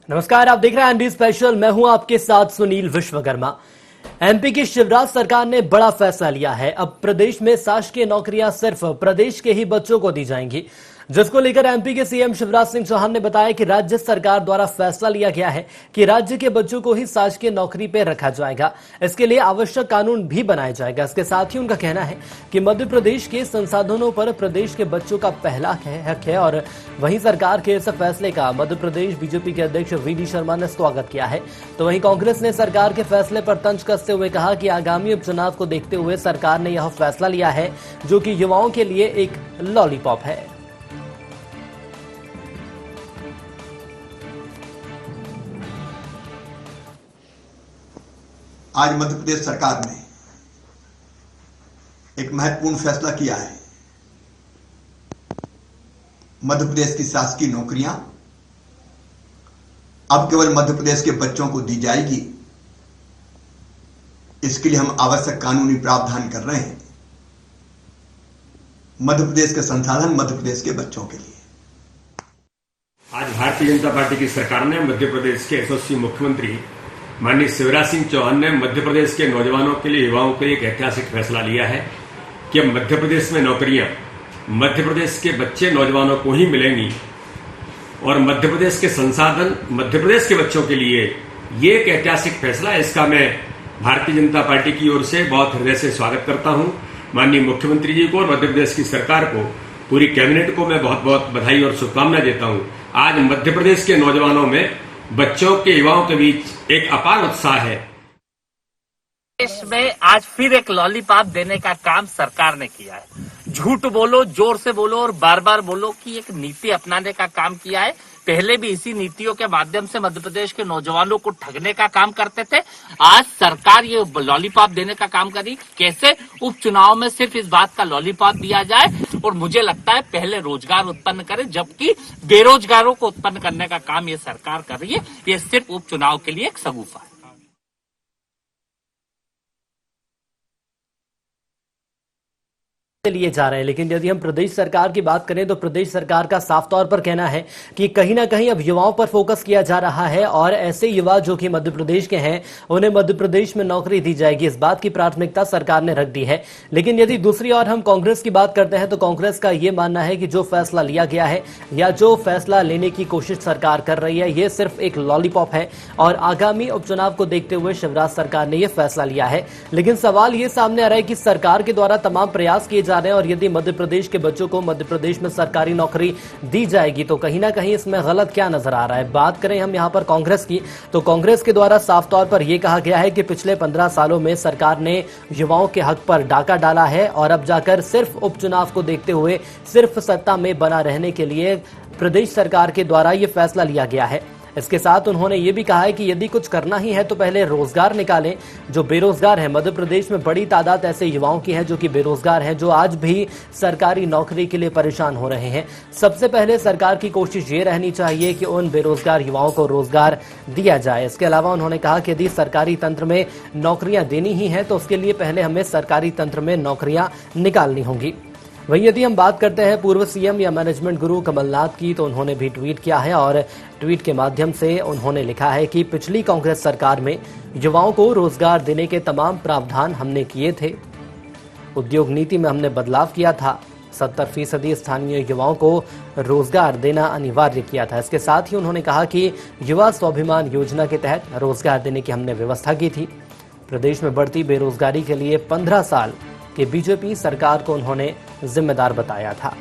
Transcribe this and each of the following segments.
नमस्कार, आप देख रहे हैं एनडी स्पेशल। मैं हूं आपके साथ सुनील विश्वकर्मा। एमपी की शिवराज सरकार ने बड़ा फैसला लिया है। अब प्रदेश में शासकीय नौकरियां सिर्फ प्रदेश के ही बच्चों को दी जाएंगी, जिसको लेकर एमपी के सीएम शिवराज सिंह चौहान ने बताया कि राज्य सरकार द्वारा फैसला लिया गया है कि राज्य के बच्चों को ही शासकीय नौकरी पर रखा जाएगा। इसके लिए आवश्यक कानून भी बनाया जाएगा। इसके साथ ही उनका कहना है कि मध्य प्रदेश के संसाधनों पर प्रदेश के बच्चों का पहला हक है और वहीं सरकार के इस फैसले का मध्य प्रदेश बीजेपी के अध्यक्ष वीडी शर्मा ने स्वागत किया है। तो वहीं कांग्रेस ने सरकार के फैसले पर तंज कसते हुए कहा कि आगामी उपचुनाव को देखते हुए सरकार ने यह फैसला लिया है जो कि युवाओं के लिए एक लॉलीपॉप है। आज मध्य प्रदेश सरकार ने एक महत्वपूर्ण फैसला किया है। मध्य प्रदेश की शासकीय नौकरियां अब केवल मध्य प्रदेश के बच्चों को दी जाएगी। इसके लिए हम आवश्यक कानूनी प्रावधान कर रहे हैं। मध्य प्रदेश के संसाधन मध्य प्रदेश के बच्चों के लिए। आज भारतीय जनता पार्टी की सरकार ने मध्य प्रदेश के यशस्वी मुख्यमंत्री माननीय शिवराज सिंह चौहान ने मध्य प्रदेश के नौजवानों के लिए, युवाओं के लिए एक ऐतिहासिक फैसला लिया है कि अब मध्य प्रदेश में नौकरियां मध्य प्रदेश के बच्चे नौजवानों को ही मिलेंगी और मध्य प्रदेश के संसाधन मध्य प्रदेश के बच्चों के लिए ये एक ऐतिहासिक फैसला है। इसका मैं भारतीय जनता पार्टी की ओर से बहुत हृदय से स्वागत करता हूं। माननीय मुख्यमंत्री जी को और मध्य प्रदेश की सरकार को, पूरी कैबिनेट को मैं बहुत बहुत बधाई और शुभकामनाएं देता हूं। आज मध्य प्रदेश के नौजवानों में, बच्चों के, युवाओं के बीच एक अपार उत्साह है। देश में आज फिर एक लॉलीपॉप देने का काम सरकार ने किया है। झूठ बोलो, जोर से बोलो और बार बार बोलो की एक नीति अपनाने का काम किया है। पहले भी इसी नीतियों के माध्यम से मध्य प्रदेश के नौजवानों को ठगने का काम करते थे। आज सरकार ये लॉलीपॉप देने का काम करी। कैसे? उपचुनाव में सिर्फ इस बात का लॉलीपॉप दिया जाए और मुझे लगता है पहले रोजगार उत्पन्न करे, जबकि बेरोजगारों को उत्पन्न करने का काम ये सरकार कर रही है। ये सिर्फ उपचुनाव के लिए एक सगुफा है। लिए जा रहे हैं। लेकिन यदि हम प्रदेश सरकार की बात करें तो प्रदेश सरकार का साफ तौर पर कहना है कि कहीं ना कहीं अब युवाओं पर फोकस किया जा रहा है और ऐसे युवा जो कि मध्य प्रदेश के हैं उन्हें मध्य प्रदेश में नौकरी दी जाएगी। इस बात की प्राथमिकता सरकार ने रख दी है। लेकिन यदि दूसरी ओर हम कांग्रेस की बात करते हैं तो कांग्रेस का यह मानना है कि जो फैसला लिया गया है या जो फैसला लेने की कोशिश सरकार कर रही है ये सिर्फ एक लॉलीपॉप है और आगामी उपचुनाव को देखते हुए शिवराज सरकार ने यह फैसला लिया है। लेकिन सवाल ये सामने आ रहा है कि सरकार के द्वारा तमाम प्रयास किए जा रहे हैं और यदि मध्य प्रदेश के बच्चों को मध्य प्रदेश में सरकारी नौकरी दी जाएगी तो कहीं ना कहीं इसमें गलत क्या नजर आ रहा है। बात करें हम यहां पर कांग्रेस की तो कांग्रेस के द्वारा साफ तौर पर यह कहा गया है कि पिछले 15 सालों में सरकार ने युवाओं के हक पर डाका डाला है और अब जाकर सिर्फ उपचुनाव को देखते हुए, सिर्फ सत्ता में बना रहने के लिए प्रदेश सरकार के द्वारा यह फैसला लिया गया है। इसके साथ उन्होंने ये भी कहा है कि यदि कुछ करना ही है तो पहले रोजगार निकालें। जो बेरोजगार है, मध्य प्रदेश में बड़ी तादाद ऐसे युवाओं की है जो कि बेरोजगार हैं, जो आज भी सरकारी नौकरी के लिए परेशान हो रहे हैं। सबसे पहले सरकार की कोशिश ये रहनी चाहिए कि उन बेरोजगार युवाओं को रोजगार दिया जाए। इसके अलावा उन्होंने कहा कि यदि सरकारी तंत्र में नौकरियां देनी ही है तो उसके लिए पहले हमें सरकारी तंत्र में नौकरियां निकालनी होंगी। वहीं यदि हम बात करते हैं पूर्व सीएम या मैनेजमेंट गुरु कमलनाथ की तो उन्होंने भी ट्वीट किया है और ट्वीट के माध्यम से उन्होंने लिखा है कि पिछली कांग्रेस सरकार में युवाओं को रोजगार देने के तमाम प्रावधान हमने किए थे। उद्योग नीति में हमने बदलाव किया था। 70% स्थानीय युवाओं को रोजगार देना अनिवार्य किया था। इसके साथ ही उन्होंने कहा कि युवा स्वाभिमान योजना के तहत रोजगार देने की हमने व्यवस्था की थी। प्रदेश में बढ़ती बेरोजगारी के लिए 15 साल कि बीजेपी सरकार को उन्होंने जिम्मेदार बताया था।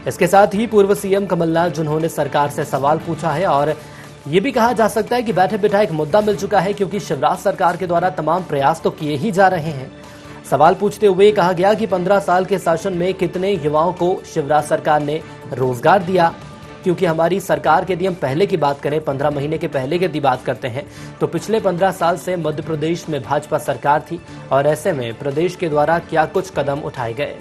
इसके साथ ही पूर्व सीएम कमलनाथ जिन्होंने सरकार से सवाल पूछा है और ये भी कहा जा सकता है कि बैठे बिठाए एक मुद्दा मिल चुका है, क्योंकि शिवराज सरकार के द्वारा तमाम प्रयास तो किए ही जा रहे हैं। सवाल पूछते हुए कहा गया कि 15 साल के शासन में कितने युवाओं को शिवराज सरकार ने रोजगार दिया, क्योंकि हमारी सरकार के यदि हम पहले की बात करें, 15 महीने के पहले की यदि बात करते हैं तो पिछले 15 साल से मध्य प्रदेश में भाजपा सरकार थी और ऐसे में प्रदेश के द्वारा क्या कुछ कदम उठाए गए।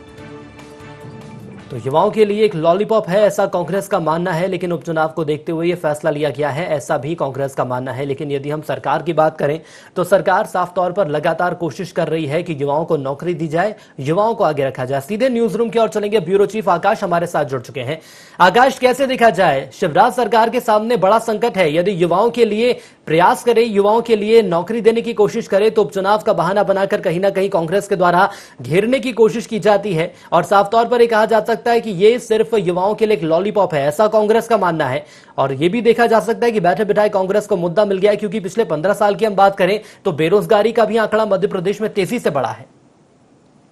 तो युवाओं के लिए एक लॉलीपॉप है, ऐसा कांग्रेस का मानना है, लेकिन उपचुनाव को देखते हुए यह फैसला लिया गया है, ऐसा भी कांग्रेस का मानना है। लेकिन यदि हम सरकार की बात करें तो सरकार साफ तौर पर लगातार कोशिश कर रही है कि युवाओं को नौकरी दी जाए, युवाओं को आगे रखा जाए। सीधे न्यूज रूम की ओर चलेंगे, ब्यूरो चीफ आकाश हमारे साथ जुड़ चुके हैं। आकाश, कैसे देखा जाए, शिवराज सरकार के सामने बड़ा संकट है, यदि युवाओं के लिए प्रयास करे, युवाओं के लिए नौकरी देने की कोशिश करे तो उपचुनाव का बहाना बनाकर कहीं ना कहीं कांग्रेस के द्वारा घेरने की कोशिश की जाती है और साफ तौर पर यह कहा जा सकता है कि यह सिर्फ युवाओं के लिए एक लॉलीपॉप है, ऐसा कांग्रेस का मानना है। और यह भी देखा जा सकता है कि बैठे बिठाए कांग्रेस को मुद्दा मिल गया है, क्योंकि पिछले 15 साल की हम बात करें तो बेरोजगारी का भी आंकड़ा मध्य प्रदेश में तेजी से बढ़ा है।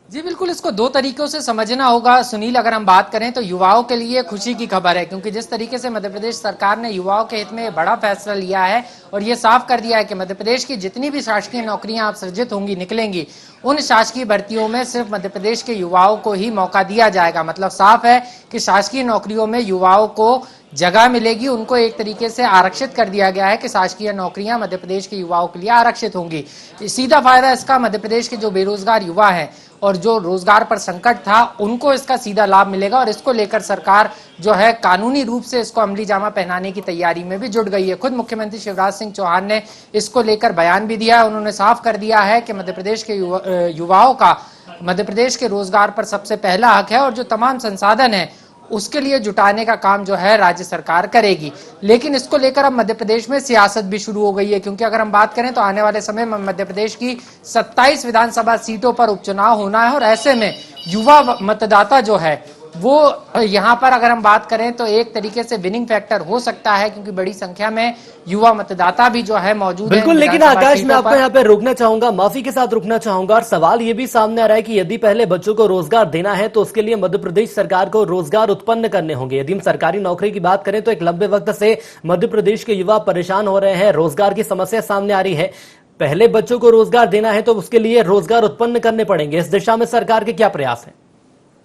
जी बिल्कुल, इसको दो तरीकों से समझना होगा सुनील। अगर हम बात करें तो युवाओं के लिए खुशी की खबर है, क्योंकि जिस तरीके से मध्य प्रदेश सरकार ने युवाओं के हित में बड़ा फैसला लिया है और ये साफ कर दिया है कि मध्य प्रदेश की जितनी भी शासकीय नौकरियां आप सृजित होंगी, निकलेंगी, उन शासकीय भर्तियों में सिर्फ मध्य प्रदेश के युवाओं को ही मौका दिया जाएगा। मतलब साफ है कि शासकीय नौकरियों में युवाओं को जगह मिलेगी, उनको एक तरीके से आरक्षित कर दिया गया है कि शासकीय नौकरियां मध्य प्रदेश के युवाओं के लिए आरक्षित होंगी। सीधा फायदा इसका मध्य प्रदेश के जो बेरोजगार युवा हैं और जो रोजगार पर संकट था, उनको इसका सीधा लाभ मिलेगा और इसको लेकर सरकार जो है कानूनी रूप से इसको अमली जामा पहनाने की तैयारी में भी जुट गई है। खुद मुख्यमंत्री शिवराज सिंह चौहान ने इसको लेकर बयान भी दिया है। उन्होंने साफ कर दिया है कि मध्य प्रदेश के युवाओं का मध्य प्रदेश के रोजगार पर सबसे पहला हक है और जो तमाम संसाधन है उसके लिए जुटाने का काम जो है राज्य सरकार करेगी। लेकिन इसको लेकर अब मध्य प्रदेश में सियासत भी शुरू हो गई है, क्योंकि अगर हम बात करें तो आने वाले समय में मध्य प्रदेश की 27 विधानसभा सीटों पर उपचुनाव होना है और ऐसे में युवा मतदाता जो है वो यहाँ पर अगर हम बात करें तो एक तरीके से विनिंग फैक्टर हो सकता है, क्योंकि बड़ी संख्या में युवा मतदाता भी जो है मौजूद है। बिल्कुल, लेकिन आकाश मैं आपको यहाँ पे रोकना चाहूंगा, माफी के साथ रुकना चाहूंगा। और सवाल ये भी सामने आ रहा है कि यदि पहले बच्चों को रोजगार देना है तो उसके लिए मध्य प्रदेश सरकार को रोजगार उत्पन्न करने होंगे। यदि हम सरकारी नौकरी की बात करें तो एक लंबे वक्त से मध्य प्रदेश के युवा परेशान हो रहे हैं, रोजगार की समस्या सामने आ रही है। पहले बच्चों को रोजगार देना है तो उसके लिए रोजगार उत्पन्न करने पड़ेंगे। इस दिशा में सरकार के क्या प्रयास है?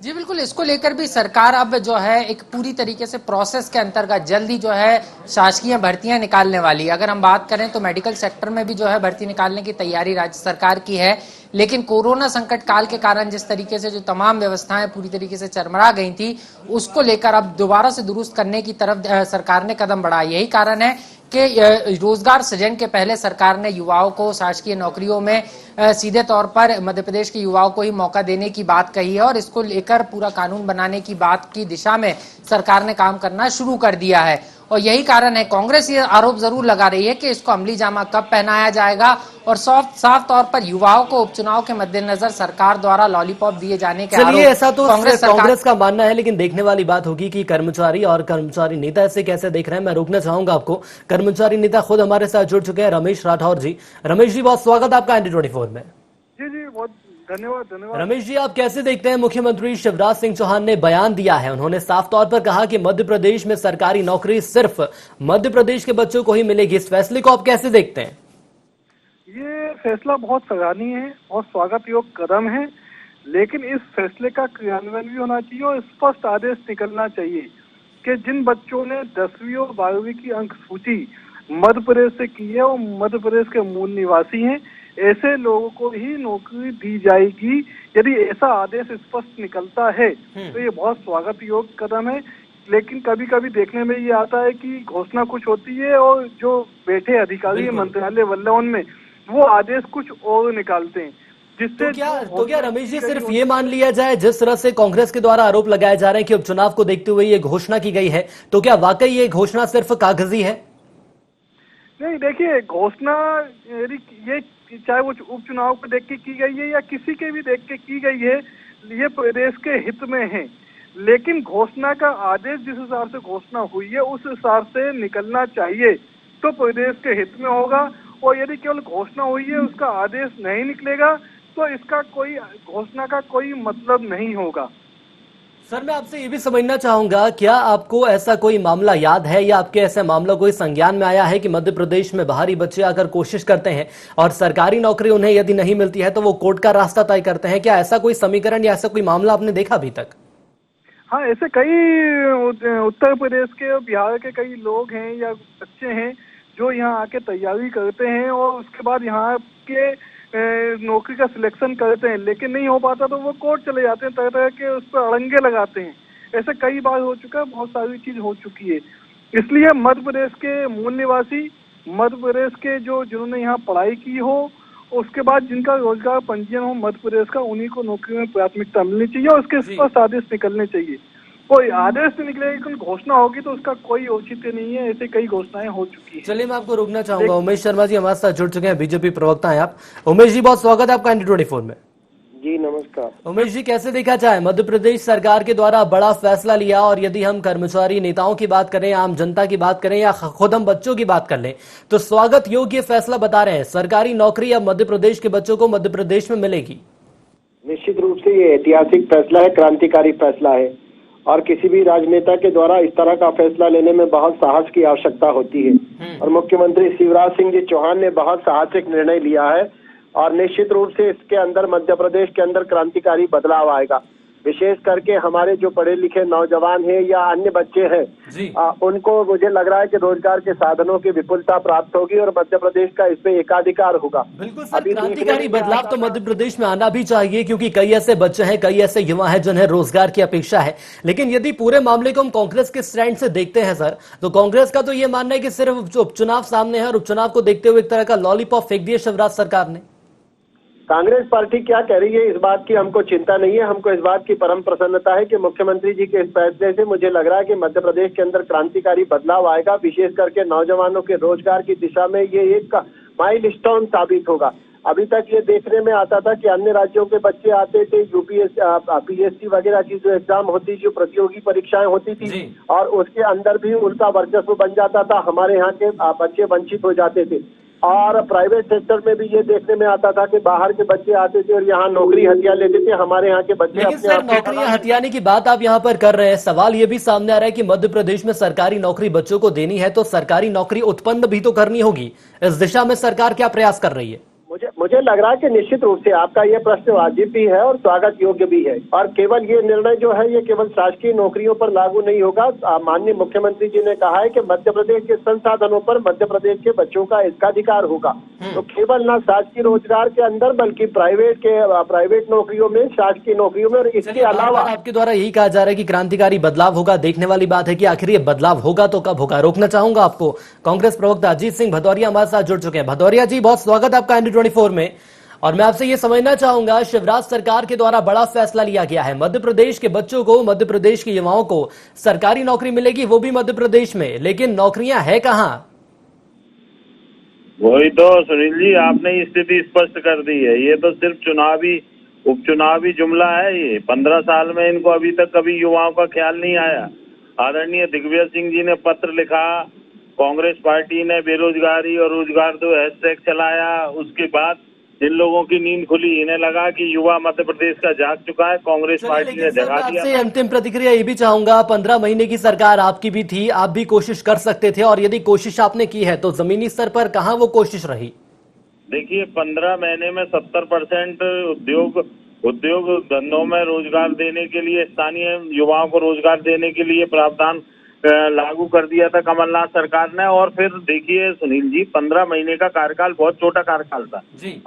जी बिल्कुल, इसको लेकर भी सरकार अब जो है एक पूरी तरीके से प्रोसेस के अंतर्गत जल्दी जो है शासकीय भर्तियां निकालने वाली है। अगर हम बात करें तो मेडिकल सेक्टर में भी जो है भर्ती निकालने की तैयारी राज्य सरकार की है, लेकिन कोरोना संकट काल के कारण जिस तरीके से जो तमाम व्यवस्थाएं पूरी तरीके से चरमरा गई थी, उसको लेकर अब दोबारा से दुरुस्त करने की तरफ सरकार ने कदम बढ़ाया। यही कारण है कि रोजगार सृजन के पहले सरकार ने युवाओं को शासकीय नौकरियों में सीधे तौर पर मध्य प्रदेश के युवाओं को ही मौका देने की बात कही है और इसको लेकर पूरा कानून बनाने की बात की दिशा में सरकार ने काम करना शुरू कर दिया है। और यही कारण है, कांग्रेस ये आरोप जरूर लगा रही है कि इसको अमली जामा कब पहनाया जाएगा और साफ तौर पर युवाओं को उपचुनाव के मद्देनजर सरकार द्वारा लॉलीपॉप दिए जाने के आरोप ऐसा तो कांग्रेस का मानना है, लेकिन देखने वाली बात होगी कि कर्मचारी और कर्मचारी नेता इसे कैसे देख रहे हैं। मैं रोकना चाहूंगा आपको, कर्मचारी नेता खुद हमारे साथ जुड़ चुके हैं, रमेश राठौर जी। रमेश जी, बहुत स्वागत आपका ND24 में। जी बहुत धन्यवाद। रमेश जी, आप कैसे देखते हैं, मुख्यमंत्री शिवराज सिंह चौहान ने बयान दिया है, उन्होंने साफ तौर पर कहा कि मध्य प्रदेश में सरकारी नौकरी सिर्फ मध्य प्रदेश के बच्चों को ही मिलेगी। इस फैसले को आप कैसे देखते हैं? ये फैसला बहुत सराहनीय है और स्वागत योग्य कदम है, लेकिन इस फैसले का क्रियान्वयन भी होना चाहिए और स्पष्ट आदेश निकलना चाहिए कि जिन बच्चों ने 10वीं और 12वीं की अंक सूची मध्य प्रदेश से की है और मध्य प्रदेश के मूल निवासी हैं, ऐसे लोगों को ही नौकरी दी जाएगी। यदि ऐसा आदेश स्पष्ट निकलता है तो ये बहुत स्वागत योग्य कदम है। लेकिन कभी कभी देखने में ये आता है कि घोषणा कुछ होती है और जो बैठे अधिकारी मंत्रालय वल्लवन में वो आदेश कुछ और निकालते हैं, जिससे तो क्या रमेश जी सिर्फ ये मान लिया जाए, जिस तरह से कांग्रेस के द्वारा आरोप लगाए जा रहे हैं कि उपचुनाव को देखते हुए ये घोषणा की गई है, तो क्या वाकई ये घोषणा सिर्फ कागजी है? नहीं, देखिए, घोषणा यदि ये चाहे वो उपचुनाव को देख के की गई है या किसी के भी देख के की गई है, ये प्रदेश के हित में है। लेकिन घोषणा का आदेश जिस हिसाब से घोषणा हुई है उस हिसाब से निकलना चाहिए तो प्रदेश के हित में होगा। और यदि केवल घोषणा हुई है, उसका आदेश नहीं निकलेगा तो इसका कोई घोषणा का कोई मतलब नहीं होगा। सर, मैं आपसे ये भी समझना चाहूंगा, क्या आपको ऐसा कोई मामला याद है या आपके ऐसा मामला कोई संज्ञान में आया है कि मध्य प्रदेश में बाहरी बच्चे आकर कोशिश करते हैं और सरकारी नौकरी उन्हें यदि नहीं मिलती है तो वो कोर्ट का रास्ता तय करते हैं? क्या ऐसा कोई समीकरण या ऐसा कोई मामला आपने देखा अभी तक? हाँ, ऐसे कई उत्तर प्रदेश के और बिहार के कई लोग हैं या बच्चे हैं जो यहाँ आके तैयारी करते हैं और उसके बाद यहाँ के नौकरी का सिलेक्शन करते हैं, लेकिन नहीं हो पाता तो वो कोर्ट चले जाते हैं, तरह तरह के उस पर अड़ंगे लगाते हैं। ऐसे कई बार हो चुका है, बहुत सारी चीज हो चुकी है। इसलिए मध्य प्रदेश के मूल निवासी, मध्य प्रदेश के जो जिन्होंने यहाँ पढ़ाई की हो, उसके बाद जिनका रोजगार पंजीयन हो मध्य प्रदेश का, उन्हीं को नौकरी में प्राथमिकता मिलनी चाहिए और उसके स्पष्ट आदेश निकलने चाहिए। कोई आदेश नहीं निकलेगा, कोई घोषणा होगी तो उसका कोई औचित्य नहीं है। ऐसे कई घोषणाएं हो चुकी है। चलिए, मैं आपको रोकना चाहूंगा। उमेश शर्मा जी हमारे साथ जुड़ चुके हैं, बीजेपी प्रवक्ता हैं आप। उमेश जी, बहुत स्वागत है आपका ND24 में। जी नमस्कार। उमेश जी, कैसे देखा जाए, मध्य प्रदेश सरकार के द्वारा बड़ा फैसला लिया, और यदि हम कर्मचारी नेताओं की बात करें, आम जनता की बात करें या खुद हम बच्चों की बात कर लें, तो स्वागत योग्य फैसला बता रहे हैं। सरकारी नौकरी अब मध्य प्रदेश के बच्चों को मध्य प्रदेश में मिलेगी। निश्चित रूप से ये ऐतिहासिक फैसला है, क्रांतिकारी फैसला है, और किसी भी राजनेता के द्वारा इस तरह का फैसला लेने में बहुत साहस की आवश्यकता होती है, और मुख्यमंत्री शिवराज सिंह जी चौहान ने बहुत साहसिक निर्णय लिया है, और निश्चित रूप से इसके अंदर मध्य प्रदेश के अंदर क्रांतिकारी बदलाव आएगा। विशेष करके हमारे जो पढ़े लिखे नौजवान हैं या अन्य बच्चे हैं, उनको मुझे लग रहा है कि रोजगार के साधनों की विपुलता प्राप्त होगी और मध्य प्रदेश का इसमें एकाधिकार होगा। बिल्कुल सर, क्रांतिकारी बदलाव तो मध्य प्रदेश में आना भी चाहिए, क्योंकि कई ऐसे बच्चे हैं, कई ऐसे युवा हैं जिन्हें रोजगार की अपेक्षा है। लेकिन यदि पूरे मामले को हम कांग्रेस के स्टैंड से देखते हैं सर, तो कांग्रेस का तो ये मानना है कि सिर्फ उपचुनाव सामने है और उपचुनाव को देखते हुए एक तरह का लॉलीपॉप फेंक दिया शिवराज सरकार ने। कांग्रेस पार्टी क्या कह रही है इस बात की हमको चिंता नहीं है। हमको इस बात की परम प्रसन्नता है कि मुख्यमंत्री जी के इस फैसले से मुझे लग रहा है कि मध्य प्रदेश के अंदर क्रांतिकारी बदलाव आएगा। विशेष करके नौजवानों के रोजगार की दिशा में ये एक माइलस्टोन साबित होगा। अभी तक ये देखने में आता था कि अन्य राज्यों के बच्चे आते थे, PSC वगैरह की जो एग्जाम होती, जो प्रतियोगी परीक्षाएं होती थी, और उसके अंदर भी उनका वर्चस्व बन जाता था, हमारे यहाँ के बच्चे वंचित हो जाते थे। और प्राइवेट सेक्टर में भी ये देखने में आता था कि बाहर के बच्चे आते थे और यहाँ नौकरी हथिया लेते थे, हमारे यहाँ के बच्चे। लेकिन सर, नौकरियां हथियाने की बात आप यहाँ पर कर रहे हैं, सवाल ये भी सामने आ रहा है कि मध्य प्रदेश में सरकारी नौकरी बच्चों को देनी है तो सरकारी नौकरी उत्पन्न भी तो करनी होगी। इस दिशा में सरकार क्या प्रयास कर रही है? मुझे लग रहा है कि निश्चित रूप से आपका ये प्रश्न वाजिब भी है और स्वागत योग्य भी है, और केवल ये निर्णय जो है ये केवल शासकीय नौकरियों पर लागू नहीं होगा। माननीय मुख्यमंत्री जी ने कहा है कि मध्य प्रदेश के संसाधनों पर मध्य प्रदेश के बच्चों का एकाधिकार होगा। तो केवल ना शासकीय रोजगार के अंदर बल्कि प्राइवेट नौकरियों में, शासकीय नौकरियों में, और इसके अलावा आपके द्वारा यही कहा जा रहा है कि क्रांतिकारी बदलाव होगा। देखने वाली बात है कि आखिर ये बदलाव होगा तो कब होगा। रोकना चाहूंगा आपको, कांग्रेस प्रवक्ता अजीत सिंह भदौरिया हमारे साथ जुड़ चुके हैं। भदौरिया जी, बहुत स्वागत है आपका ND24 में। और मैं आपसे ये समझना चाहूंगा, शिवराज सरकार के द्वारा बड़ा फैसला लिया गया है, मध्य प्रदेश के बच्चों को, मध्य प्रदेश के युवाओं को सरकारी नौकरी मिलेगी, वो भी मध्य प्रदेश में, लेकिन नौकरियां है कहां? वही तो सुनील जी, आपने स्थिति स्पष्ट कर दी है। ये तो सिर्फ उपचुनावी जुमला है। ये 15 साल में इनको अभी तक कभी युवाओं का ख्याल नहीं आया। आदरणीय दिग्विजय सिंह जी ने पत्र लिखा, कांग्रेस पार्टी ने बेरोजगारी और रोजगार दो हैशटैग चलाया, उसके बाद जिन लोगों की नींद खुली, इन्हें लगा कि युवा मध्य प्रदेश का जाग चुका है, कांग्रेस पार्टी ने जगा दिया। आपसे अंतिम प्रतिक्रिया ये भी चाहूंगा, 15 महीने की सरकार आपकी भी थी, आप भी कोशिश कर सकते थे, और यदि कोशिश आपने की है तो जमीनी स्तर पर कहां वो कोशिश रही? देखिए, 15 महीने में 70% उद्योग धंधों में रोजगार देने के लिए, स्थानीय युवाओं को रोजगार देने के लिए प्रावधान लागू कर दिया था कमलनाथ सरकार ने। और फिर देखिए सुनील जी, 15 महीने का कार्यकाल बहुत छोटा कार्यकाल था।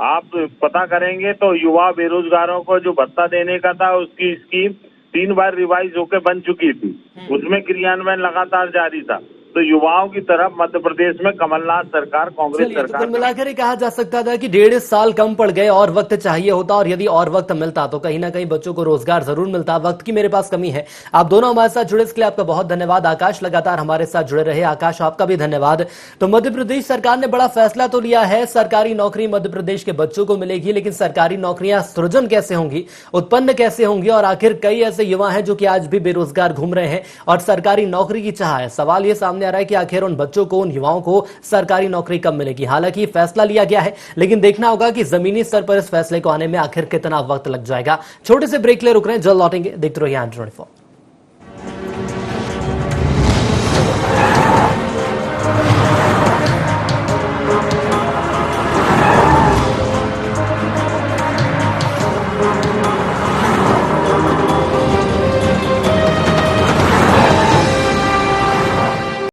आप पता करेंगे तो युवा बेरोजगारों को जो भत्ता देने का था, उसकी स्कीम 3 बार रिवाइज होकर बन चुकी थी, उसमें क्रियान्वयन लगातार जारी था। तो युवाओं की तरफ मध्य प्रदेश में कमलनाथ सरकार, कांग्रेस सरकार, कुल मिलाकर ही कहा जा सकता था कि 1.5 साल कम पड़ गए, और वक्त चाहिए होता, और यदि और वक्त मिलता तो कहीं ना कहीं बच्चों को रोजगार जरूर मिलता। वक्त की मेरे पास कमी है। आप दोनों हमारे साथ जुड़े, इसके लिए आपका बहुत धन्यवाद। आकाश लगातार हमारे साथ जुड़े रहे। आकाश, आपका भी धन्यवाद। तो मध्य प्रदेश सरकार ने बड़ा फैसला तो लिया है, सरकारी नौकरी मध्य प्रदेश के बच्चों को मिलेगी, लेकिन सरकारी नौकरियां सृजन कैसे होंगी, उत्पन्न कैसे होंगी, और आखिर कई ऐसे युवा हैं जो कि आज भी बेरोजगार घूम रहे हैं और सरकारी नौकरी की चाह है। सवाल ये सामने आ रहा है कि आखिर उन बच्चों को, उन युवाओं को सरकारी नौकरी कब मिलेगी। हालांकि फैसला लिया गया है, लेकिन देखना होगा कि जमीनी स्तर पर इस फैसले को आने में आखिर कितना वक्त लग जाएगा। छोटे से ब्रेक ले रुक रहे हैं, जल्द लौटेंगे। देखते रहिए ND24।